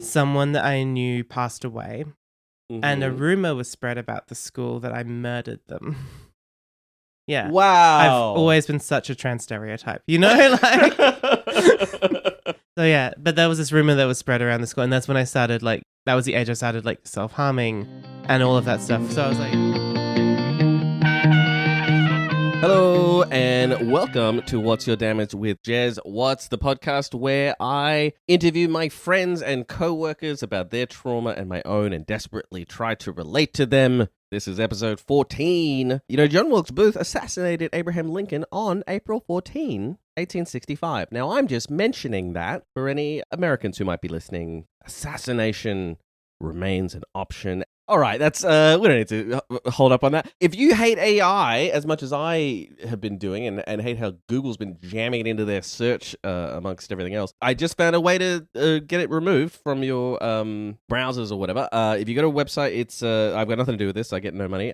someone that I knew passed away, and a Mhm. rumor was spread about the school that I murdered them. Yeah. Wow. I've always been such a trans stereotype, you know? Like, so yeah, but there was this rumor that was spread around the school, and that's when I started, like, that was the age I started, like, self-harming and all of that stuff. So I was like... Hello and welcome to What's Your Damage with Jez What's, the podcast where I interview my friends and co-workers about their trauma and my own and desperately try to relate to them. This is episode 14. You know, John Wilkes Booth assassinated Abraham Lincoln on April 14, 1865. Now, I'm just mentioning that for any Americans who might be listening. Assassination remains an option. All right, that's we don't need to hold up on that. If you hate AI as much as I have been doing and hate how Google's been jamming it into their search amongst everything else, I just found a way to get it removed from your browsers or whatever. If you go to a website, it's I've got nothing to do with this. I get no money.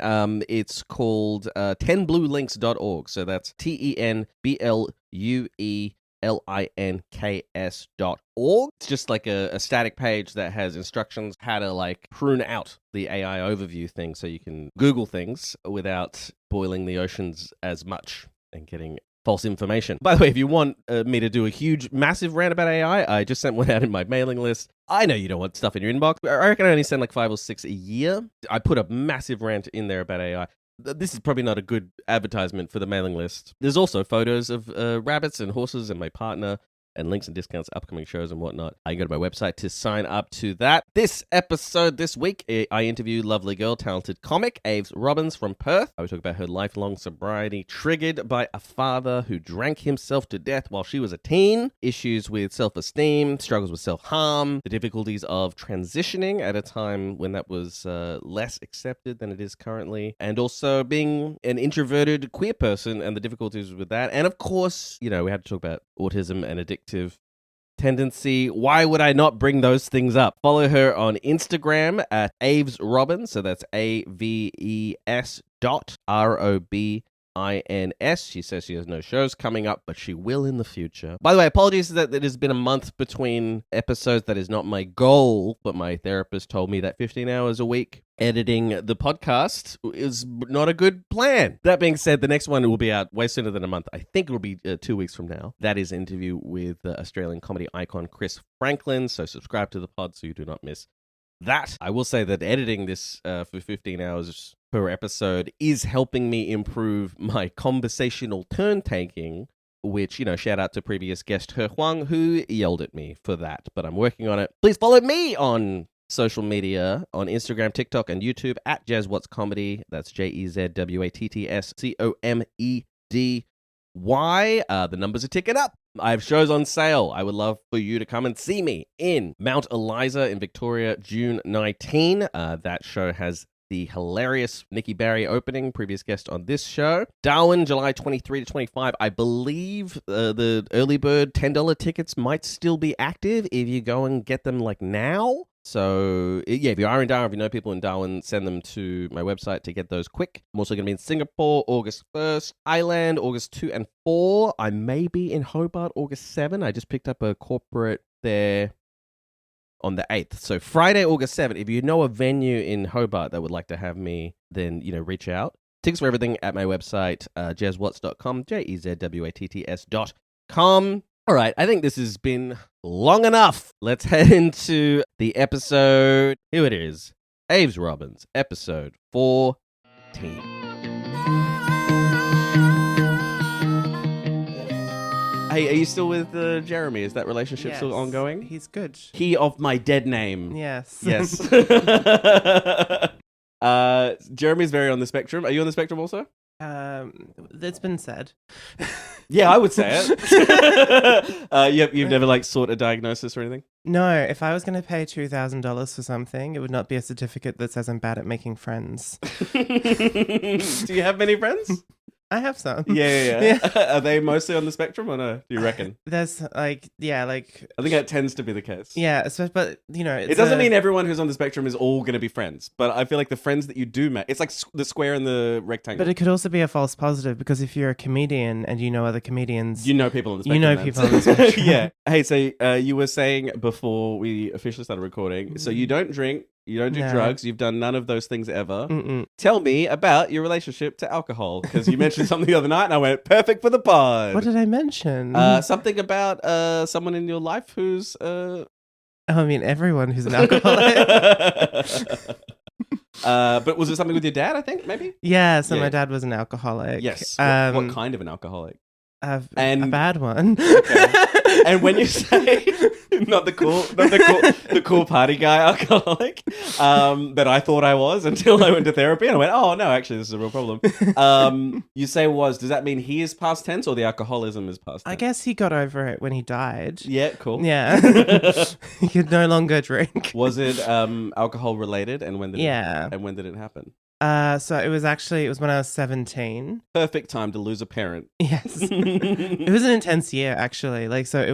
It's called 10bluelinks.org. So that's TENBLUELINKS.org. It's just like a static page that has instructions how to like prune out the AI overview thing so you can Google things without boiling the oceans as much and getting false information. By the way, if you want me to do a huge, massive rant about AI, I just sent one out in my mailing list. I know you don't want stuff in your inbox. I reckon I only send like 5 or 6 a year. I put a massive rant in there about AI. This is probably not a good advertisement for the mailing list. There's also photos of rabbits and horses and my partner and links and discounts, upcoming shows and whatnot. I can go to my website to sign up to that. This episode this week, I interview lovely girl, talented comic, Aves Robins from Perth. I will talk about her lifelong sobriety triggered by a father who drank himself to death while she was a teen, issues with self-esteem, struggles with self-harm, the difficulties of transitioning at a time when that was less accepted than it is currently, and also being an introverted queer person and the difficulties with that. And of course, you know, we had to talk about autism and addictive tendency. Why would I not bring those things up? Follow her on Instagram at Aves Robins. So that's AVES.ROBINS. She says she has no shows coming up, but she will in the future. By the way, apologies that it has been a month between episodes. That is not my goal, but my therapist told me that 15 hours a week editing the podcast is not a good plan. That being said, the next one will be out way sooner than a month. I think it will be 2 weeks from now. That is an interview with Australian comedy icon Chris Franklin. So subscribe to the pod so you do not miss that. I will say that editing this for 15 hours per episode is helping me improve my conversational turn taking, which, you know, shout out to previous guest He Huang, who yelled at me for that, but I'm working on it. Please follow me on social media on Instagram, TikTok, and YouTube at JezWhat'sComedy. That's JEZWATTSCOMEDY. The numbers are ticking up. I have shows on sale. I would love for you to come and see me in Mount Eliza in Victoria, June 19. That show has the hilarious Nikki Barry opening, previous guest on this show. Darwin, July 23 to 25. I believe the early bird $10 tickets might still be active if you go and get them like now. So, yeah, if you are in Darwin, if you know people in Darwin, send them to my website to get those quick. I'm also going to be in Singapore, August 1st, Ireland, August 2 and 4. I may be in Hobart, August 7. I just picked up a corporate there on the 8th. So Friday, August 7th, if you know a venue in Hobart that would like to have me, then, you know, reach out. Tickets for everything at my website, jezwhatts.com, JEZWATTS.com. All right, I think this has been long enough. Let's head into the episode. Here it is. Aves Robins, episode 14. Hey, are you still with Jeremy? Is that relationship still ongoing? He's good. He of my dead name. Yes. Yes. Jeremy's very on the spectrum. Are you on the spectrum also? It's been said. Yeah, I would say it. You've never like sought a diagnosis or anything? No, if I was going to pay $2,000 for something, it would not be a certificate that says I'm bad at making friends. Do you have many friends? I have some. Yeah. Are they mostly on the spectrum or no? Do you reckon? There's like, I think that tends to be the case. yeah, especially, but you know, It doesn't mean everyone who's on the spectrum is all going to be friends, but I feel like the friends that you do make, it's like the square and the rectangle. But it could also be a false positive because if you're a comedian and you know other comedians, you know people on the spectrum. you know people on the spectrum. Yeah. Hey, so you were saying before we officially started recording, so you don't drink, you don't do drugs, you've done none of those things ever. Mm-mm. Tell me about your relationship to alcohol, because you mentioned something the other night and I went, perfect for the pod. What did I mention? Something about someone in your life who's... I mean, everyone who's an alcoholic. But was it something with your dad, I think, maybe? Yeah, so my dad was an alcoholic. Yes. What kind of an alcoholic? A bad one. Okay. And when you say not the cool party guy alcoholic that I thought I was until I went to therapy and I went, oh no, actually this is a real problem. You say does that mean he is past tense or the alcoholism is past tense? I guess he got over it when he died. Yeah, cool. Yeah. He could no longer drink. Was it alcohol related, and when did it happen? So it was when I was 17. Perfect time to lose a parent. Yes. It was an intense year, actually. Like, so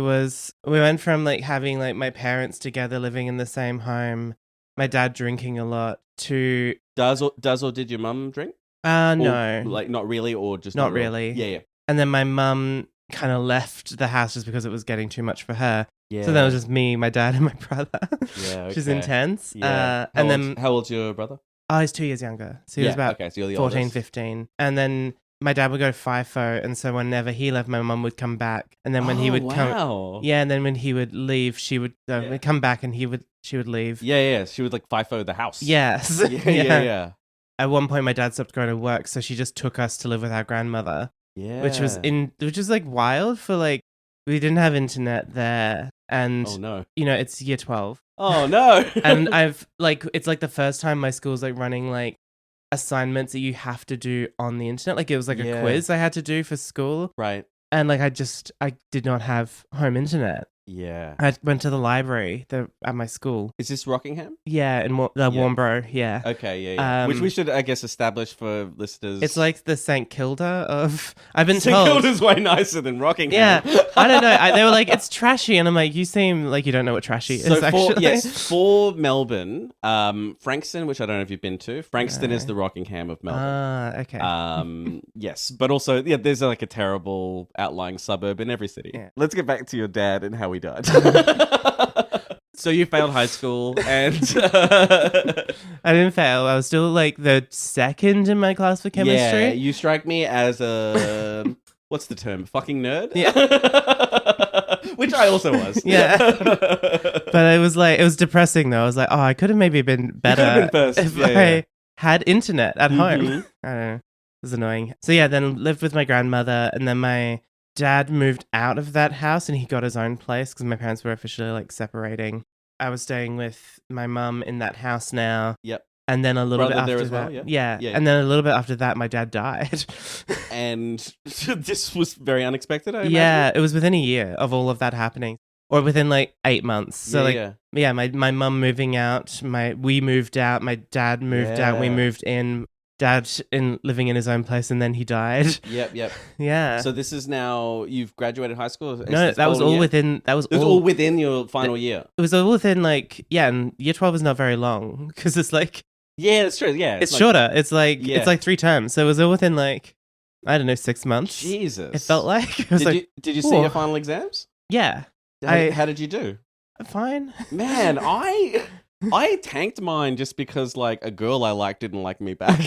we went from like having like my parents together living in the same home, my dad drinking a lot, to... Does or did your mum drink? No. Like, not really, or just not really. Yeah. And then my mum kind of left the house just because it was getting too much for her. Yeah. So then it was just me, my dad, and my brother. Yeah, okay. Which is intense. Yeah. How old's your brother? Oh, he's 2 years younger. So he was about so you're the 14, oldest. 15. And then my dad would go to FIFO. And so whenever he left, my mum would come back. And then when he would come... Yeah, and then when he would leave, she would come back and she would leave. Yeah. She would like FIFO the house. Yes. Yeah. At one point, my dad stopped going to work. So she just took us to live with our grandmother. Yeah. Which was like wild for like... We didn't have internet there. And, oh, no. You know, it's year 12. Oh, no. And it's like the first time my school's like running like assignments that you have to do on the internet. Like it was like a quiz I had to do for school. Right. And like I did not have home internet. Yeah. I went to the library at my school. Is this Rockingham? Yeah, in Warnbro, yeah. Okay, yeah. Which we should, I guess, establish for listeners. It's like the St. Kilda of... I've been St. told. St. Kilda's way nicer than Rockingham. Yeah. I don't know. They were like, it's trashy. And I'm like, you seem like you don't know what trashy is, actually. For Melbourne, Frankston, which I don't know if you've been to. Frankston is the Rockingham of Melbourne. Ah, okay. Yes. But also, there's like a terrible outlying suburb in every city. Yeah. Let's get back to your dad and how he died. So you failed high school and... I didn't fail. I was still like the second in my class for chemistry. Yeah, you strike me as a... What's the term? Fucking nerd? Yeah. Which I also was. Yeah. But it was depressing though. I was like, oh, I could have maybe been better if I had internet at home. I don't know. It was annoying. So yeah, then lived with my grandmother, and then my dad moved out of that house and he got his own place because my parents were officially like separating. I was staying with my mum in that house now. Yep. And then a little bit after there as that, well, yeah. And then a little bit after that, my dad died. And this was very unexpected, I imagine? Yeah, it was within a year of all of that happening, or within like 8 months. So my mum moving out, we moved out, my dad moved out, we moved in. Dad living in his own place, and then he died. Yep. Yeah. So this is now you've graduated high school. No, that was all within. It was all within your final year. It was all within and year 12 is not very long because it's like. Yeah, that's true. Yeah, it's shorter. It's like 3 terms. So it was all within like, I don't know, 6 months. Jesus, it felt like. Did you see your final exams? Yeah. How did you do? Fine. Man, I tanked mine just because like a girl I liked didn't like me back.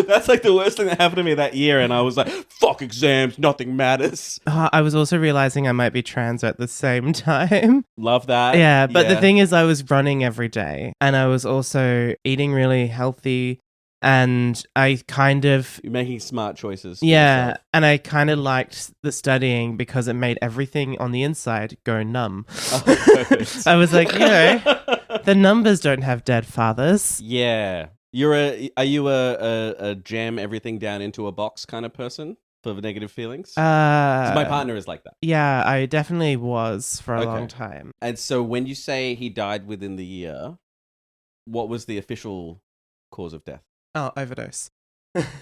That's like the worst thing that happened to me that year, and I was like, fuck exams, nothing matters. I was also realizing I might be trans at the same time. Love that. Yeah, but the thing is I was running every day, and I was also eating really healthy, and I kind of... You're making smart choices. Yeah, and I kind of liked the studying because it made everything on the inside go numb. Oh, perfect. I was like, the numbers don't have dead fathers. Yeah. Are you a jam everything down into a box kind of person for the negative feelings? 'Cause my partner is like that. Yeah, I definitely was for a long time. And so when you say he died within the year, what was the official cause of death? Oh, overdose.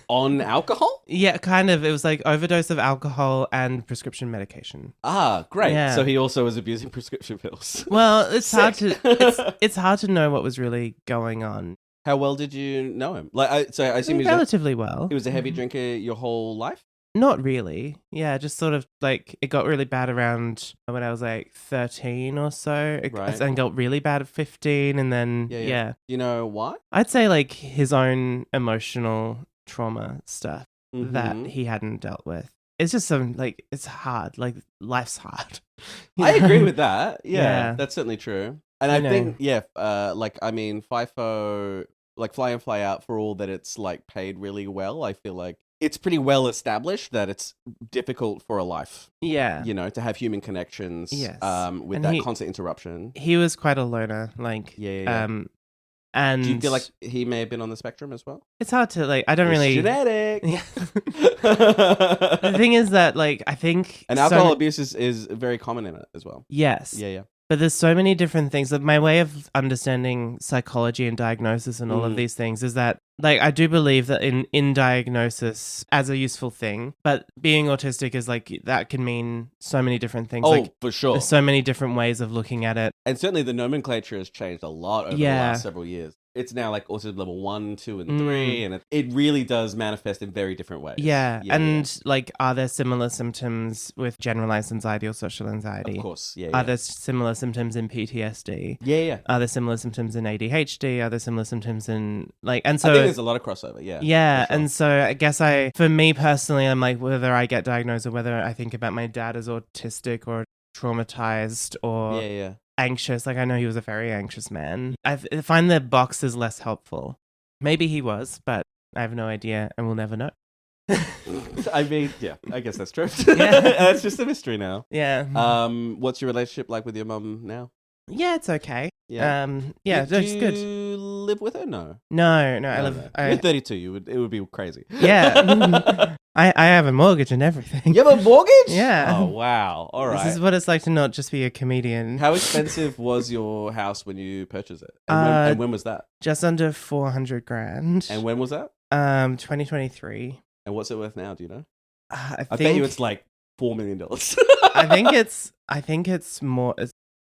On alcohol? Yeah, kind of. It was like overdose of alcohol and prescription medication. Ah, great. Yeah. So he also was abusing prescription pills. Well, it's hard Sick. to it's hard to know what was really going on. How well did you know him? Like, I assume Relatively well. he was a heavy drinker your whole life? Not really. Yeah, just sort of like it got really bad around when I was like 13 or so. Right. And got really bad at 15 and then Yeah. Do you know why? I'd say like his own emotional trauma stuff that Mhm. he hadn't dealt with. It's just some like it's hard. Like life's hard. I agree with that. Yeah, Yeah. that's certainly true. And You I know. think, like, I mean, FIFO, like, fly in, fly out, for all that it's, like, paid really well, I feel like it's pretty well established that it's difficult for a life, Yeah. you know, to have human connections Yes. with And that he- constant interruption. He was quite a loner, like Yeah. and Do you feel like he may have been on the spectrum as well? it's hard to like I don't It's really genetic. Yeah. The thing is that like I think And alcohol abuse is very common in it as well. yes. Yeah. But there's so many different things. Like my way of understanding psychology and diagnosis and all of these things is that like I do believe that in diagnosis as a useful thing, but being autistic is like that can mean so many different things. Oh, Like for sure. there's so many different ways of looking at it. And certainly the nomenclature has changed a lot over the Yeah. last several years. It's now like autism level 1, 2, and Mm. 3, and it really does manifest in very different ways. Yeah. And like are there similar symptoms with generalized anxiety or social anxiety? Of course, yeah. Are there similar symptoms in PTSD? Yeah. Are there similar symptoms in ADHD? Are there similar symptoms in like and I so think there's a lot of crossover, yeah. Yeah, for sure. and so I guess for me personally, I'm like whether I get diagnosed or whether I think about my dad as autistic or traumatized or Yeah. anxious. Like I know he was a very anxious man. I find the box is less helpful. Maybe he was, but I have no idea, and we'll never know. I mean, yeah, I guess that's true. Yeah. It's just a mystery now. Yeah, What's your relationship like with your mum now? yeah, it's okay. Yeah. Yeah, Do it's good. you live with her? No. No, I No. live. You're 32. It would be crazy. Yeah, I have a mortgage and everything. You have a mortgage? Yeah. Oh wow. All right. This is what it's like to not just be a comedian. How expensive was your house when you purchased it? And when was that? Just under 400 grand. And when was that? 2023. And what's it worth now? Do you know? I I think bet you it's like $4 million. I think it's more.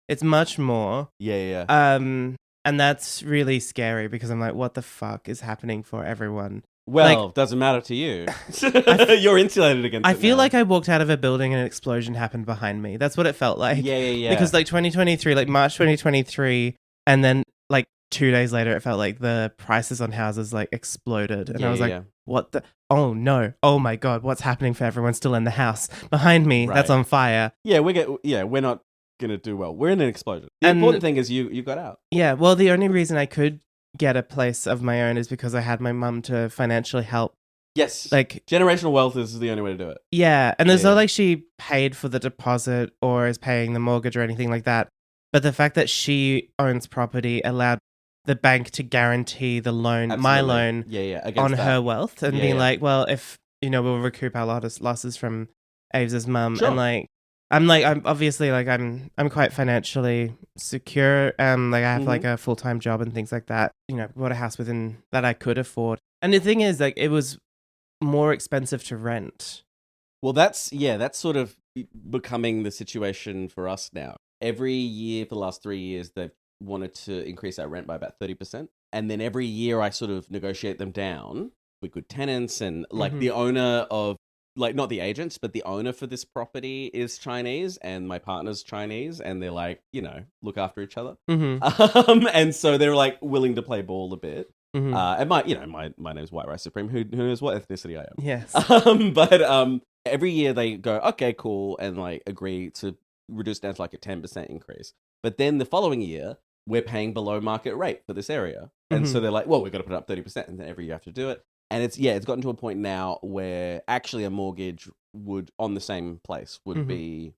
It's much more. Yeah. And that's really scary because I'm like, what the fuck is happening for everyone? Well, doesn't matter to you. You're insulated against it. I feel now. like I walked out of a building and an explosion happened behind me. That's what it felt like. Yeah. Because like 2023, like March 2023, and then like 2 days later, it felt like the prices on houses like exploded, and I was like, what the? Oh no! Oh my god! What's happening for everyone still in the house behind me? Right. That's on fire. Yeah, we're not gonna do well. We're in an explosion. The And- important thing is you got out. Yeah. Well, the only reason I could get a place of my own is because I had my mum to financially help. Yes. Like, Generational wealth is the only way to do it. yeah, and it's Yeah. not like she paid for the deposit or is paying the mortgage or anything like that. But the fact that she owns property allowed the bank to guarantee the loan, my Absolutely. loan, Yeah. Against on that. her wealth and Yeah, being yeah. like, well, if we'll recoup our losses from Aves's mum, Sure. and I'm obviously like I'm quite financially secure. Like I have like a full-time job and things like that. Bought a house within that I could afford. And the thing is, like, it was more expensive to rent. Well, that's sort of becoming the situation for us now. Every year for the last 3 years, they've wanted to increase our rent by about 30%. And then every year I sort of negotiate them down with good tenants. And like the owner of, like, not the agents, but the owner for this property is Chinese and my partner's Chinese. And they're like, look after each other. And so they're like willing to play ball a bit. And my name's White Rice Supreme. Who knows what ethnicity I am? Yes. But every year they go, okay, cool, and like agree to reduce down to like a 10% increase. But then the following year, we're paying below market rate for this area, and so they're like, well, we've got to put it up 30%, and then every year you have to do it. And it's gotten to a point now where actually a mortgage would on the same place would be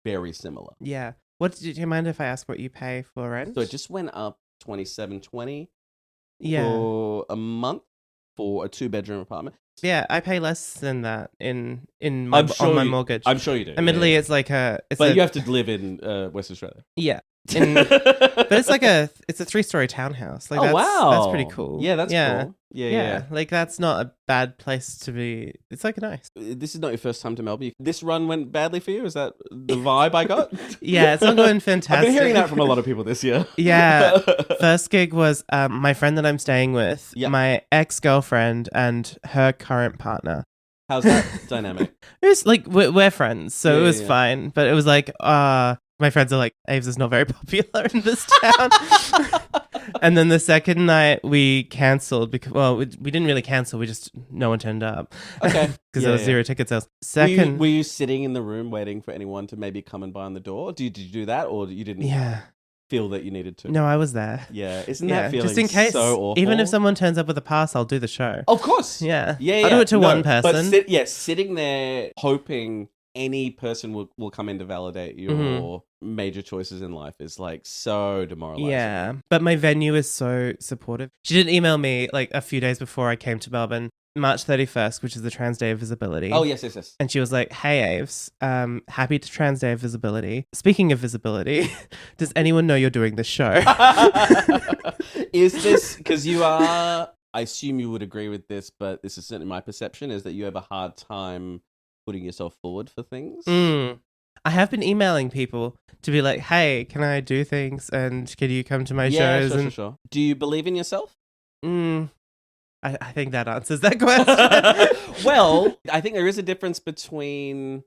very similar. Yeah. Do you mind if I ask what you pay for rent? So it just went up $27.20 yeah. for a month for a 2-bedroom apartment. Yeah, I pay less than that on I'm my sure mortgage. I'm sure you do. Admittedly, yeah. it's like But you have to live in West Australia. Yeah. But it's like it's a 3-story townhouse. Like, wow, that's pretty cool. Yeah, that's cool. Yeah. Like that's not a bad place to be. It's like nice. This is not your first time to Melbourne. This run went badly for you? Is that the vibe I got? Yeah, it's not going fantastic. I've been hearing that from a lot of people this year. Yeah. First gig was my friend that I'm staying with, Yep. my ex-girlfriend and her current partner. How's that dynamic? It was like, we're friends, so it was Yeah. fine. But it was like, my friends are like, Aves is not very popular in this town. And then the second night we cancelled because, well, we didn't really cancel. No one turned up. Okay. Because there was 0 ticket sales. Were you sitting in the room waiting for anyone to maybe come and buy on the door? Did you do that, or you didn't feel that you needed to? No, I was there. Yeah. Isn't that feeling just in case, so awful? even if someone turns up with a pass, I'll do the show. Of course. Yeah. Yeah. I'll do it to one person. But sitting there hoping any person will come in to validate your major choices in life is like so demoralizing. Yeah, but my venue is so supportive. She did email me like a few days before I came to Melbourne, March 31st, which is the Trans Day of Visibility. Oh, yes. And she was like, hey, Aves, happy to Trans Day of Visibility. Speaking of visibility, does anyone know you're doing this show? Is this, because you are, I assume you would agree with this, but this is certainly my perception, is that you have a hard time putting yourself forward for things? I have been emailing people to be like, hey, can I do things? And can you come to my shows? Sure. Do you believe in yourself? I think that answers that question. Well, I think there is a difference between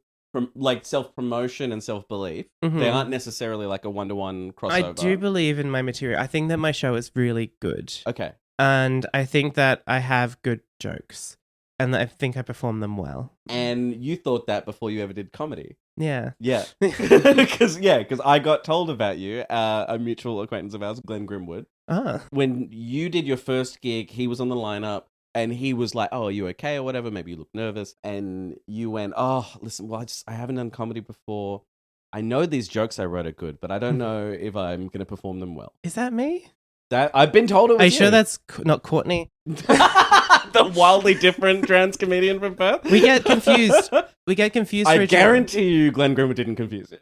like self-promotion and self-belief. They aren't necessarily like a one-to-one crossover. I do believe in my material. I think that my show is really good. Okay. And I think that I have good jokes. And I think I perform them well. And you thought that before you ever did comedy? Yeah. Yeah. Because I got told about you, a mutual acquaintance of ours, Glenn Grimwood. When you did your first gig, he was on the lineup and he was like, oh, are you okay or whatever? Maybe you look nervous. And you went, oh, listen, well, I haven't done comedy before. I know these jokes I wrote are good, but I don't know if I'm going to perform them well. Is that me? That I've been told it was Are you sure that's not Courtney? The wildly different trans comedian from Perth? We get confused. I guarantee you Glenn Grimwood didn't confuse it.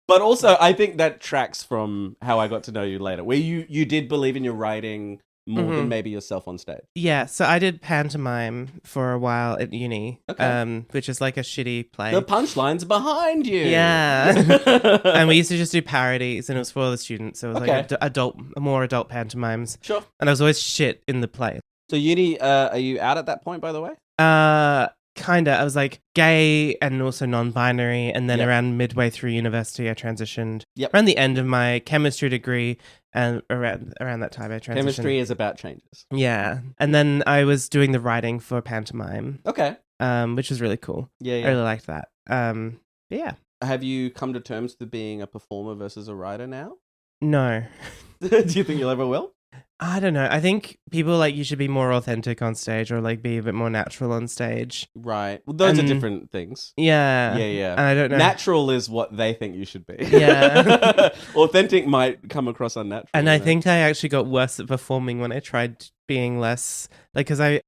But also, I think that tracks from how I got to know you later, where you did believe in your writing more than maybe yourself on stage. Yeah, so I did pantomime for a while at uni, which is like a shitty play. The punchline's behind you. Yeah. And we used to just do parodies, and it was for all the students. So it was like more adult pantomimes. Sure. And I was always shit in the play. So uni, are you out at that point, by the way? Kinda. I was like gay and also non-binary, and then around midway through university, I transitioned. Around the end of my chemistry degree, and around that time, I transitioned. Chemistry is about changes. Yeah, and then I was doing the writing for pantomime. Okay. Which was really cool. Yeah. I really liked that. Yeah. Have you come to terms with being a performer versus a writer now? No. Do you think you'll ever will? I don't know. I think people like you should be more authentic on stage, or like be a bit more natural on stage. Right. Well, those are different things. Yeah. Yeah. And I don't know. Natural is what they think you should be. Yeah. Authentic might come across unnatural. And I think I actually got worse at performing when I tried being less like, because I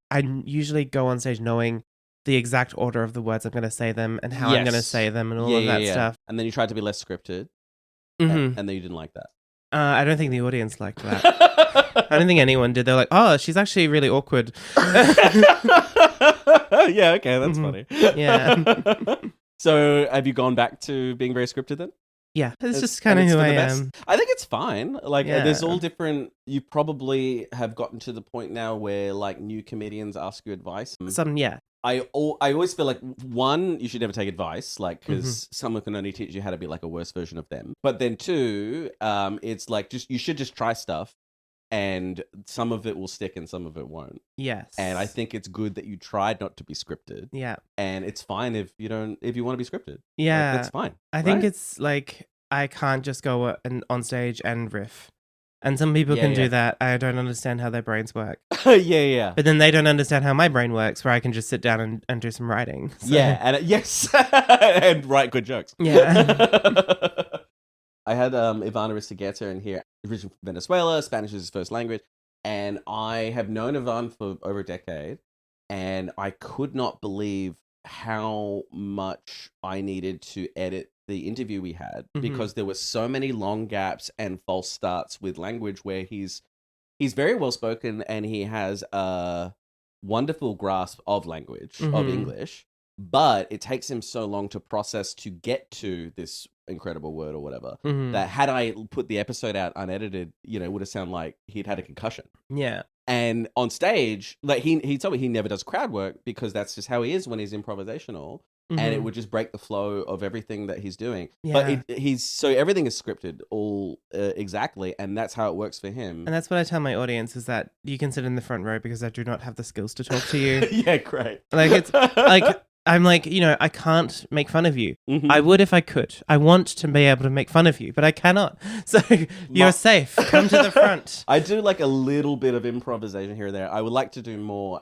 usually go on stage knowing the exact order of the words I'm going to say them and how I'm going to say them and all of that stuff. And then you tried to be less scripted, and then you didn't like that. I don't think the audience liked that. I don't think anyone did. They're like, oh, she's actually really awkward. Yeah, okay, that's funny. Yeah. So have you gone back to being very scripted then? Yeah, it's just kind of who I am. I think it's fine. Like, there's all different... You probably have gotten to the point now where, like, new comedians ask you advice. I always feel like, one, you should never take advice, like, because someone can only teach you how to be like a worse version of them. But then two, it's like, you should just try stuff, and some of it will stick and some of it won't. Yes. And I think it's good that you tried not to be scripted. Yeah. And it's fine if you want to be scripted. Yeah. Like, that's fine. I think it's like, I can't just go on stage and riff. And some people can do that. I don't understand how their brains work. Yeah. But then they don't understand how my brain works, where I can just sit down and do some writing. So. Yeah, and yes, and write good jokes. Yeah. I had Ivana Aristigueta in here, originally from Venezuela. Spanish is his first language. And I have known Ivan for over a decade. And I could not believe how much I needed to edit the interview we had, because there were so many long gaps and false starts with language where he's he's very well spoken and he has a wonderful grasp of language, of English, but it takes him so long to process to get to this incredible word or whatever that had I put the episode out unedited, it would have sounded like he'd had a concussion. Yeah. And on stage, like he told me he never does crowd work because that's just how he is when he's improvisational. And it would just break the flow of everything that he's doing. Yeah. But so everything is scripted all exactly, and that's how it works for him. And that's what I tell my audience is that you can sit in the front row because I do not have the skills to talk to you. Yeah, great. Like it's like I'm like, I can't make fun of you. I would if I could. I want to be able to make fun of you, but I cannot. So you're safe. Come to the front. I do like a little bit of improvisation here and there. I would like to do more.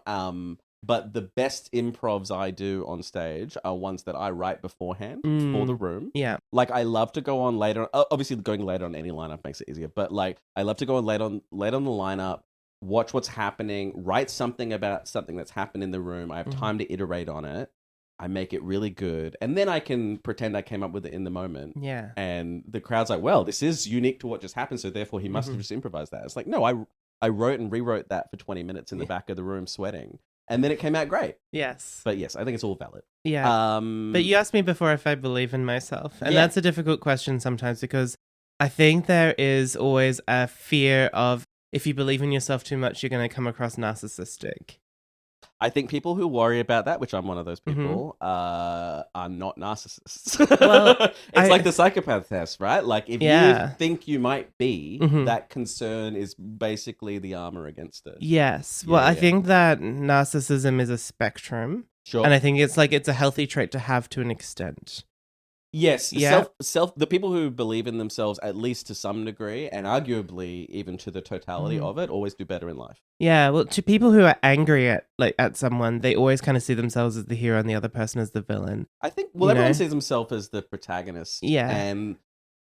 But the best improvs I do on stage are ones that I write beforehand for the room. Yeah. Like I love to go on later. Obviously, going later on any lineup makes it easier. But like I love to go on late on the lineup, watch what's happening, write something about something that's happened in the room. I have time to iterate on it. I make it really good, and then I can pretend I came up with it in the moment. Yeah. And the crowd's like, "Well, this is unique to what just happened, so therefore he must have just improvised that." It's like, no, I wrote and rewrote that for 20 minutes in the back of the room, sweating. And then it came out great. Yes. But yes, I think it's all valid. Yeah. But you asked me before if I believe in myself. And that's a difficult question sometimes because I think there is always a fear of if you believe in yourself too much, you're going to come across narcissistic. I think people who worry about that, which I'm one of those people, are not narcissists. Well, it's like the psychopath test, right? Like if you think you might be, that concern is basically the armor against it. Yes. Well, I think that narcissism is a spectrum. Sure. And I think it's a healthy trait to have to an extent. Yes, Yeah. the people who believe in themselves at least to some degree, and arguably even to the totality of it, always do better in life. Yeah, well, to people who are angry at someone, they always kind of see themselves as the hero and the other person as the villain. I think everyone sees themselves as the protagonist. Yeah, and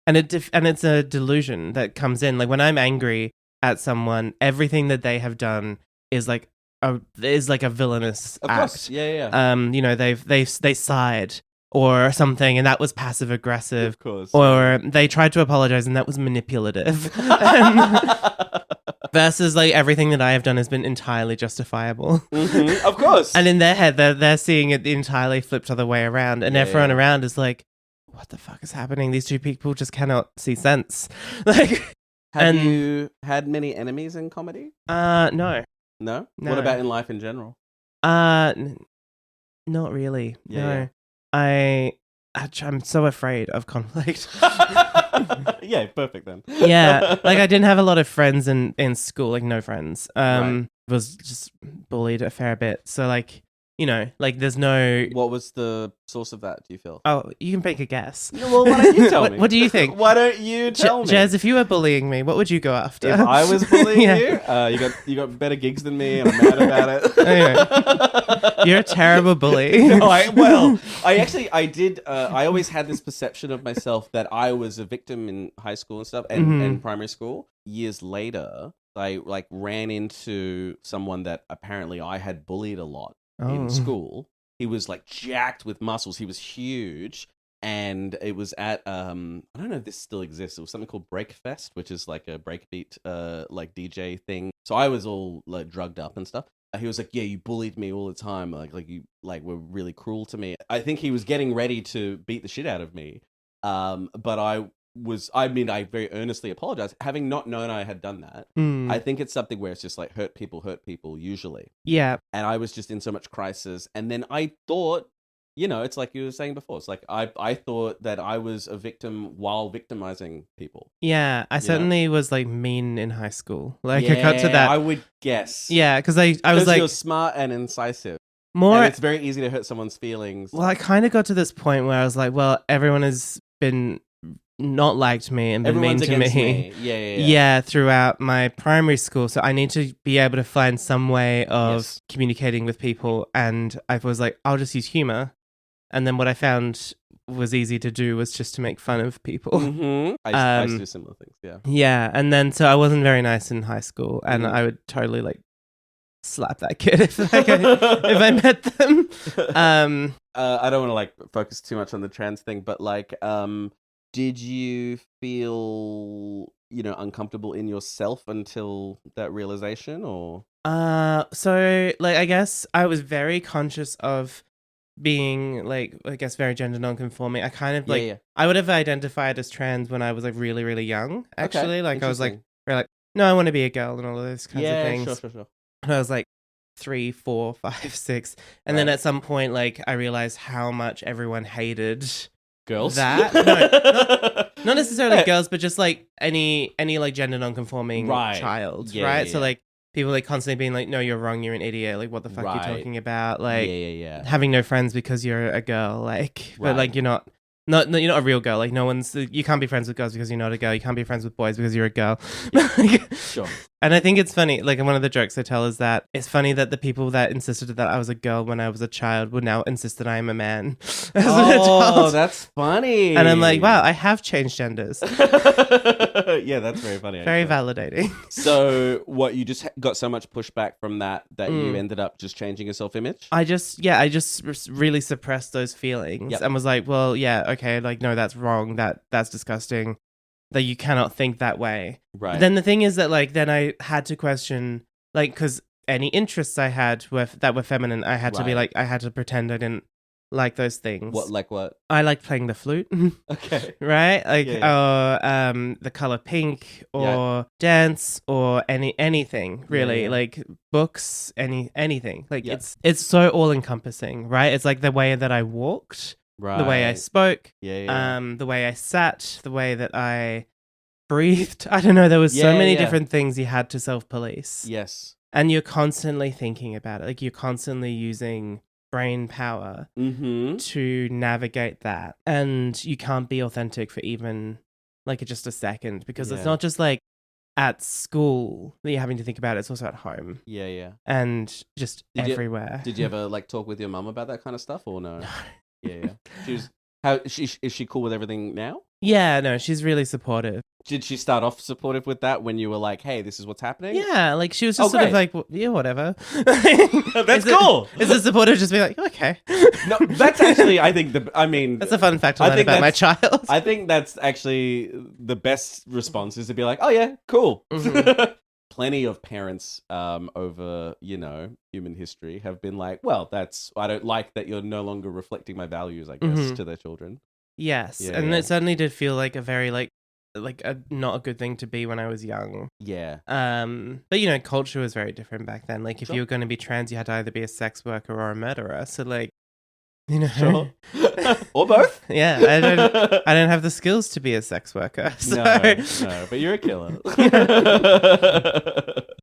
it's a delusion that comes in. Like when I'm angry at someone, everything that they have done is like a villainous of act. Course. Yeah. They sighed or something, and that was passive aggressive. Of course. Or they tried to apologize, and that was manipulative. Versus like everything that I have done has been entirely justifiable. Of course. And in their head, they're seeing it entirely flipped other way around, and everyone around is like, "What the fuck is happening? These two people just cannot see sense." Like, have you had many enemies in comedy? No. No. What about in life in general? Not really. Yeah. No. I'm so afraid of conflict. Yeah, perfect then. Yeah, like I didn't have a lot of friends in school, like no friends. Was just bullied a fair bit. So like, like there's no... What was the source of that, do you feel? Oh, you can make a guess. Well, why don't you tell me? What do you think? Why don't you tell me? Jez, if you were bullying me, what would you go after? If I was bullying you, you got better gigs than me and I'm mad about it. Anyway, you're a terrible bully. No, I always had this perception of myself that I was a victim in high school and stuff and primary school. Years later, I like ran into someone that apparently I had bullied a lot in school. He was like jacked with muscles. He was huge. And it was at, I don't know if this still exists. It was something called Breakfest, which is like a breakbeat, like DJ thing. So I was all like drugged up and stuff. He was like, "Yeah, you bullied me all the time. Like you like were really cruel to me." I think he was getting ready to beat the shit out of me. But I very earnestly apologized, having not known I had done that. I think it's something where it's just like hurt people usually. Yeah. And I was just in so much crisis. And then I thought, it's like you were saying before. It's like I thought that I was a victim while victimizing people. Yeah, I certainly was like mean in high school. Like I got to that. I would guess. Yeah, because I was like... you're smart and incisive. More... And it's very easy to hurt someone's feelings. Well, I kind of got to this point where I was like, well, everyone has been... not liked me and been mean to me. Yeah, throughout my primary school. So I need to be able to find some way of communicating with people. And I was like, I'll just use humor. And then what I found was easy to do was just to make fun of people. I used to do similar things, yeah. Yeah, and then so I wasn't very nice in high school. And I would totally like slap that kid if I met them. I don't want to like focus too much on the trans thing, but like... did you feel, uncomfortable in yourself until that realization, or? So like I guess I was very conscious of being like I guess very gender non-conforming. I kind of like I would have identified as trans when I was like really really young. Actually, like I was like very like no, I want to be a girl and all of those kinds of things. Sure. And I was like 3, 4, 5, 6, and then at some point like I realized how much everyone hated girls. That no, not necessarily girls, but just like any like gender non-conforming child, right? So like people like constantly being like, "No, you're wrong. You're an idiot. Like, what the fuck are you talking about? Like, having no friends because you're a girl. Like, but like you're not you're not a real girl. Like, you can't be friends with girls because you're not a girl. You can't be friends with boys because you're a girl." Sure. And I think it's funny. Like, one of the jokes I tell is that it's funny that the people that insisted that I was a girl when I was a child would now insist that I am a man. Oh, that's funny. And I'm like, wow, I have changed genders. Yeah, that's very funny. Very validating. So, what, you just got so much pushback from that you ended up just changing your self-image? I just really suppressed those feelings and was like, well, yeah, okay, like, no, that's wrong. That's disgusting. That you cannot think that way. Right. But then the thing is that, like, then I had to question, like, because any interests I had that were feminine, I had to be like, I had to pretend I didn't like those things. What, like what? I liked playing the flute. Okay. Right? Like, the color pink, or dance, or anything, really. Like, books, anything. Like, it's so all-encompassing, right? It's like the way that I walked. Right. The way I spoke, the way I sat, the way that I breathed. I don't know. There was so many different things you had to self-police. Yes. And you're constantly thinking about it. Like, you're constantly using brain power to navigate that. And you can't be authentic for even, like, just a second. Because it's not just, like, at school that you're having to think about it. It's also at home. Yeah. And just everywhere. Did you ever, like, talk with your mum about that kind of stuff, or no? No. Yeah. Is she cool with everything now? Yeah, no, she's really supportive. Did she start off supportive with that when you were like, "Hey, this is what's happening"? Yeah, like she was just sort of like, yeah, whatever. That's cool. Is the supportive just be like, okay? No, that's actually, I think that's a fun fact to learn about my child. I think that's actually the best response, is to be like, "Oh yeah, cool." Mm-hmm. Plenty of parents over, human history have been like, well, I don't like that you're no longer reflecting my values, I guess, to their children. Yes. It certainly did feel like a very, like not a good thing to be when I was young. Yeah. But, culture was very different back then. Like, if you were going to be trans, you had to either be a sex worker or a murderer. So, like, Sure. Or both. Yeah, I don't have the skills to be a sex worker. So. No, but you're a killer.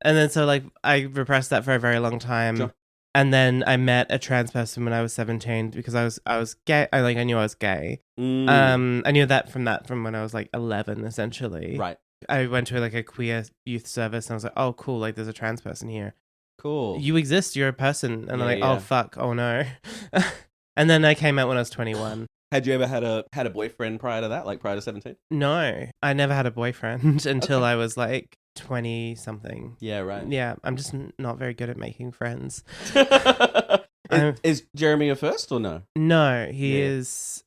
And then so like I repressed that for a very long time. Sure. And then I met a trans person when I was 17 because I was gay. I knew I was gay. I knew that from when I was like 11, essentially. Right. I went to like a queer youth service and I was like, oh cool, like there's a trans person here. Cool. You exist, you're a person. And I'm like, oh fuck, oh no. And then I came out when I was 21. Had you ever had a boyfriend prior to that, like prior to 17? No, I never had a boyfriend until I was like 20 something. Yeah, right. Yeah, I'm just not very good at making friends. Is Jeremy a first or no? No, he is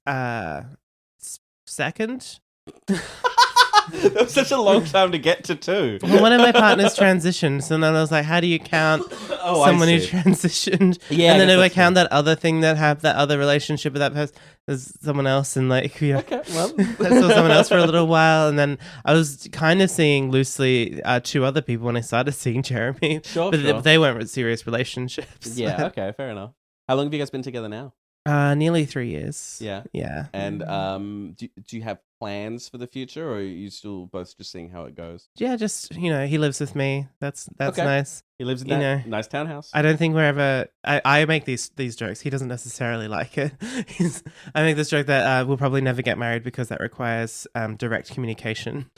second. That was such a long time to get to 2. Well, one of my partners transitioned, so then I was like, how do you count someone who transitioned? Yeah, and then if I count that other thing that had that other relationship with that person, there's someone else, and like, okay, well, I saw someone else for a little while, and then I was kind of seeing loosely 2 other people when I started seeing Jeremy. Sure, but they weren't serious relationships. Yeah, okay, fair enough. How long have you guys been together now? Nearly 3 years. Yeah. Yeah. And do you have plans for the future, or are you still both just seeing how it goes? Yeah, just, he lives with me. That's okay. Nice. He lives in that nice townhouse. I don't think we're ever... I make these jokes. He doesn't necessarily like it. I make this joke that we'll probably never get married because that requires direct communication.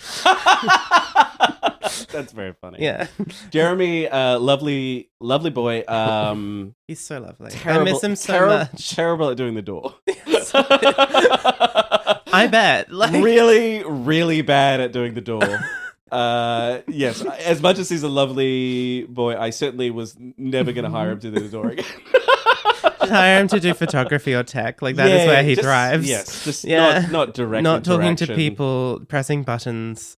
That's very funny. Yeah. Jeremy, lovely boy. He's so lovely. Terrible, I miss him so much. Terrible at doing the door. I bet. Like... Really, really bad at doing the door. Yes, as much as he's a lovely boy, I certainly was never going to hire him to do the door again. Just hire him to do photography or tech. Like, that is where he thrives. Yes, just not direct Not talking interaction. to people, pressing buttons.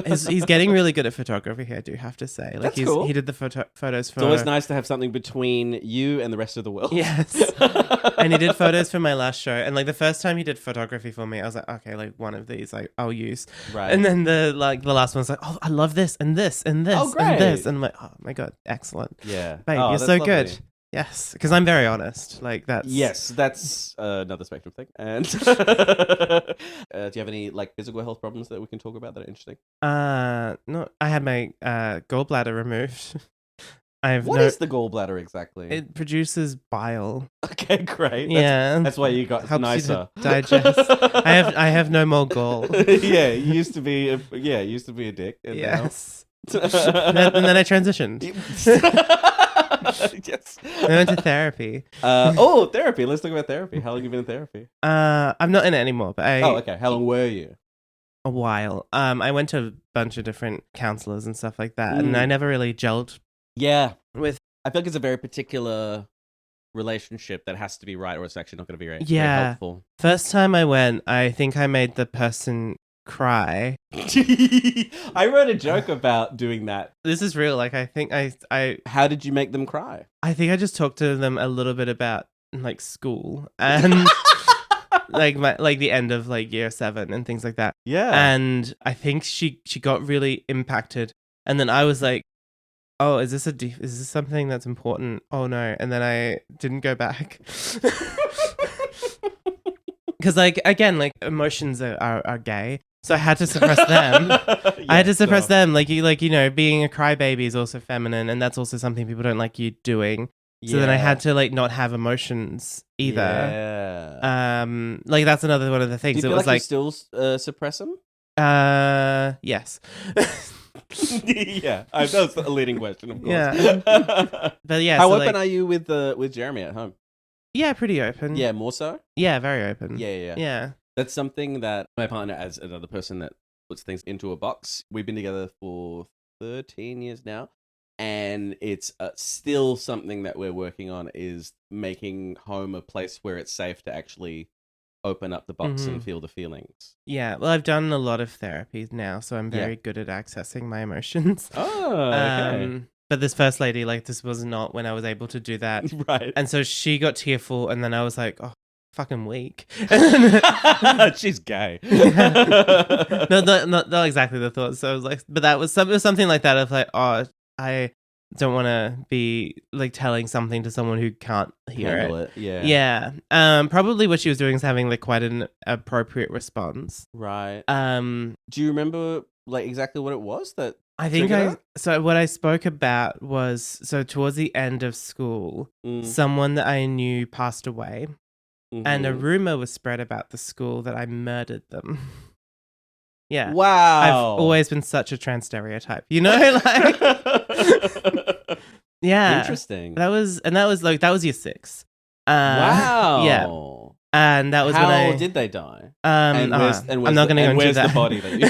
He's getting really good at photography, I do have to say. Like That's cool. He did the photos for... It's always nice to have something between you and the rest of the world. Yes. And he did photos for my last show. And like the first time he did photography for me, I was like, okay, like one of these like I'll use. Right. And then the last one's like, oh, I love this and this and this Oh, great. and this. And I'm like, oh my God, excellent. Yeah. Babe, Oh, you're that's so lovely. good. Yes. Because I'm very honest. Like that's... Yes, that's another spectrum thing. And do you have any like physical health problems that we can talk about that are interesting? No, I had my gallbladder removed. What is the gallbladder exactly? It produces bile. Okay, great. Yeah. That's why you got Helps nicer. you to digest. I have no more gall. Yeah, you used to be a dick. And Yes. And then I transitioned. Yes. I went to therapy. Therapy. Let's talk about therapy. How long have you been in therapy? I'm not in it anymore, but okay. How long were you? A while. I went to a bunch of different counselors and stuff like that, and I never really gelled. Yeah. With... I feel like it's a very particular relationship that has to be right, or it's actually not going to be very helpful. First time I went, I think I made the person cry. I wrote a joke about doing that. This is real. Like I think I How did you make them cry? I think I just talked to them a little bit about like school and like the end of like year 7 and things like that. Yeah. And I think she got really impacted, and then I was like, oh, is this something that's important? Oh no. And then I didn't go back. Because like again, like emotions are gay. So I had to suppress them. I had to suppress them. Like you know, being a crybaby is also feminine, and that's also something people don't like you doing. So then I had to like not have emotions either. Yeah. Like that's another one of the things. Do you feel it was like you still suppress them? Yes. Yeah, that was a leading question, of course. Yeah. But yeah. How open are you with Jeremy at home? Yeah, pretty open. Yeah, more so? Yeah, very open. Yeah. That's something that my partner, as another person that puts things into a box, we've been together for 13 years now. And it's still something that we're working on, is making home a place where it's safe to actually open up the box and feel the feelings. Yeah, well, I've done a lot of therapy now, so I'm very good at accessing my emotions. Oh, okay. But this first lady, like, this was not when I was able to do that. Right. And so she got tearful, and then I was like, oh, fucking weak. She's gay. No, not exactly the thought. So I was like, but it was something like that of like, oh, I don't want to be like telling something to someone who can't hear it. Yeah. Yeah. Probably what she was doing is having like quite an appropriate response. Right. Do you remember like exactly what it was that? I think so what I spoke about was, so towards the end of school, someone that I knew passed away, and a rumor was spread about the school that I murdered them. Yeah. Wow. I've always been such a trans stereotype, you know? Like, yeah. Interesting. That was year 6. Wow. Yeah. And that was How did they die? I'm not going to go into that. The body that you...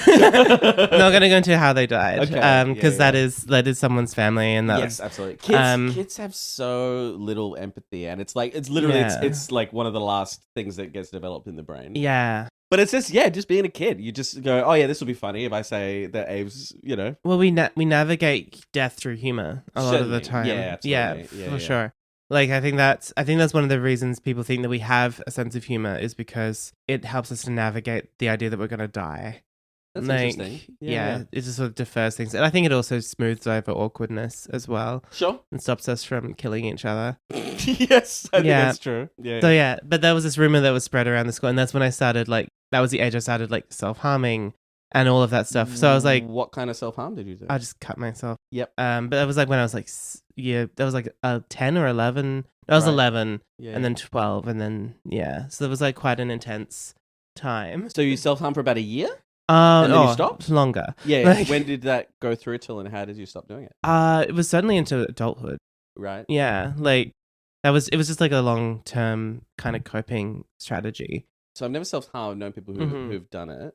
I'm not going to go into how they died. Okay. Because that is someone's family, and that yes, absolutely. Kids have so little empathy, and it's literally it's like one of the last things that gets developed in the brain. Yeah. But it's just being a kid. You just go, oh yeah, this will be funny if I say that Aves, you know. Well, we navigate death through humor a lot of the time. Yeah, absolutely. Yeah, for sure. Like I think that's one of the reasons people think that we have a sense of humor, is because it helps us to navigate the idea that we're going to die. That's interesting. Yeah, it just sort of defers things. And I think it also smooths over awkwardness as well. Sure. And stops us from killing each other. Yes, I think that's true. Yeah. So yeah, but there was this rumor that was spread around the school, and that's when I started that was the age I started like self-harming and all of that stuff. So I was like, what kind of self-harm did you do? I just cut myself. Yep. But that was like when I was like, that was like 10 or 11. I was 11, and then 12, and then, so it was like quite an intense time. So you self-harm for about a year? And then you stopped? Longer. Yeah. Like, when did that go through till, and how did you stop doing it? It was certainly into adulthood. Right. Yeah. Like, it was just like a long-term kind of coping strategy. So I've never self-harmed. I've known people who've done it.